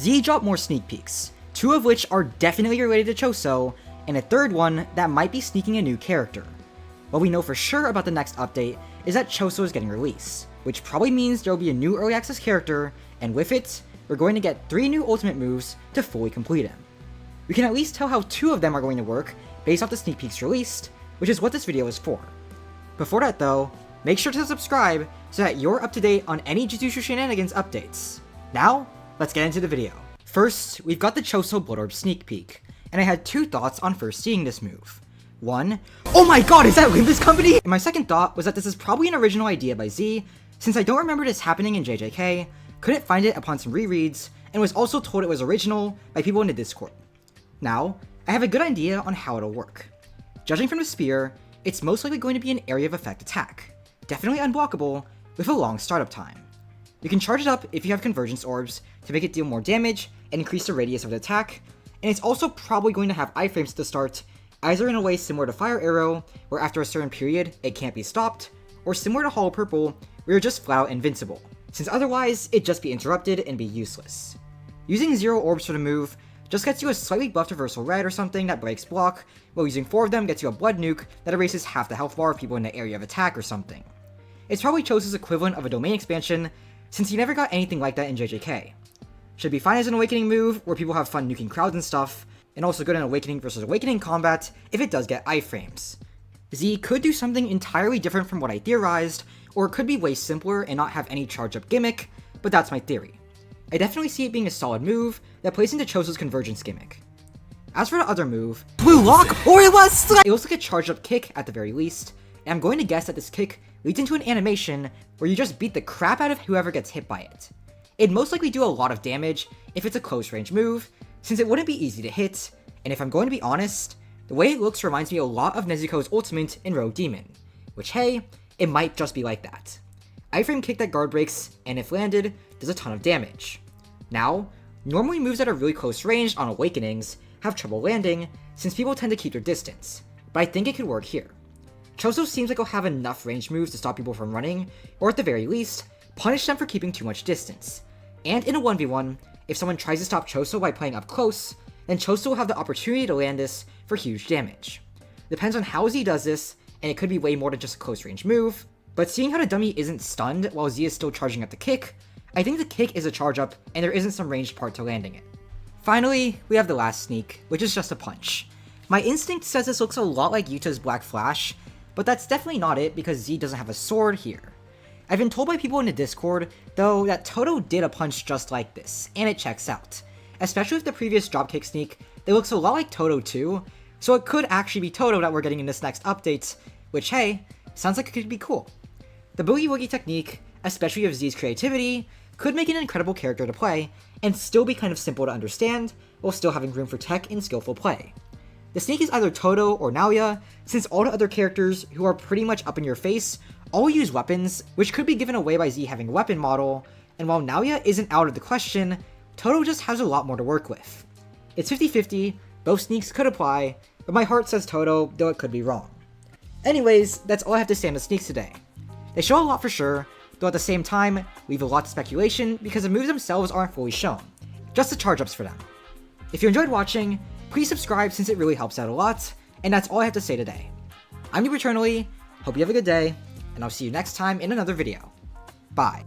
Z dropped more sneak peeks, 2 of which are definitely related to Choso, and a 3rd one that might be sneaking a new character. What we know for sure about the next update is that Choso is getting released, which probably means there will be a new early access character, and with it, we're going to get 3 new ultimate moves to fully complete him. We can at least tell how 2 of them are going to work based off the sneak peeks released, which is what this video is for. Before that though, make sure to subscribe so that you're up to date on any Jujutsu Shenanigans updates. Now, let's get into the video. First, we've got the Choso Blood Orb sneak peek, and I had 2 thoughts on first seeing this move. 1, oh my god, is that Limbus Company? And my second thought was that this is probably an original idea by Z, since I don't remember this happening in JJK, couldn't find it upon some rereads, and was also told it was original by people in the Discord. Now, I have a good idea on how it'll work. Judging from the spear, it's most likely going to be an area of effect attack, definitely unblockable, with a long startup time. You can charge it up if you have convergence orbs to make it deal more damage and increase the radius of the attack, and it's also probably going to have iframes at the start, either in a way similar to Fire Arrow, where after a certain period it can't be stopped, or similar to Hollow Purple, where you're just flat out invincible, since otherwise it'd just be interrupted and be useless. Using 0 orbs for the move just gets you a slightly buffed reversal red or something that breaks block, while using 4 of them gets you a blood nuke that erases half the health bar of people in the area of attack or something. It's probably Choso's equivalent of a domain expansion, since he never got anything like that in JJK. Should be fine as an awakening move, where people have fun nuking crowds and stuff, and also good in awakening versus awakening combat if it does get iframes. Z could do something entirely different from what I theorized, or it could be way simpler and not have any charge up gimmick, but that's my theory. I definitely see it being a solid move that plays into Choso's convergence gimmick. As for the other move, Blue Lock, or it looks like a charged up kick at the very least, and I'm going to guess that this kick leads into an animation where you just beat the crap out of whoever gets hit by it. It'd most likely do a lot of damage if it's a close range move, since it wouldn't be easy to hit, and if I'm going to be honest, the way it looks reminds me a lot of Nezuko's ultimate in Rogue Demon, which hey, it might just be like that. Iframe kick that guard breaks, and if landed, does a ton of damage. Now, normally moves that are really close range on awakenings have trouble landing, since people tend to keep their distance, but I think it could work here. Choso seems like he'll have enough range moves to stop people from running, or at the very least, punish them for keeping too much distance. And in a 1v1, if someone tries to stop Choso by playing up close, then Choso will have the opportunity to land this for huge damage. Depends on how Z does this, and it could be way more than just a close range move, but seeing how the dummy isn't stunned while Z is still charging up the kick, I think the kick is a charge up and there isn't some ranged part to landing it. Finally, we have the last sneak, which is just a punch. My instinct says this looks a lot like Yuta's Black Flash, but that's definitely not it because Z doesn't have a sword here. I've been told by people in the Discord, though, that Todo did a punch just like this, and it checks out. Especially with the previous dropkick sneak, that looks a lot like Todo too, so it could actually be Todo that we're getting in this next update, which hey, sounds like it could be cool. The Boogie Woogie technique, especially of Z's creativity, could make an incredible character to play, and still be kind of simple to understand, while still having room for tech and skillful play. The sneak is either Todo or Naoya, since all the other characters, who are pretty much up in your face, all use weapons, which could be given away by Z having a weapon model, and while Naoya isn't out of the question, Todo just has a lot more to work with. It's 50-50, both sneaks could apply, but my heart says Todo, though it could be wrong. Anyways, that's all I have to say on the sneaks today. They show a lot for sure, though at the same time, leave a lot to speculation because the moves themselves aren't fully shown, just the charge-ups for them. If you enjoyed watching, please subscribe since it really helps out a lot, and that's all I have to say today. I'm Eternally, hope you have a good day, and I'll see you next time in another video. Bye.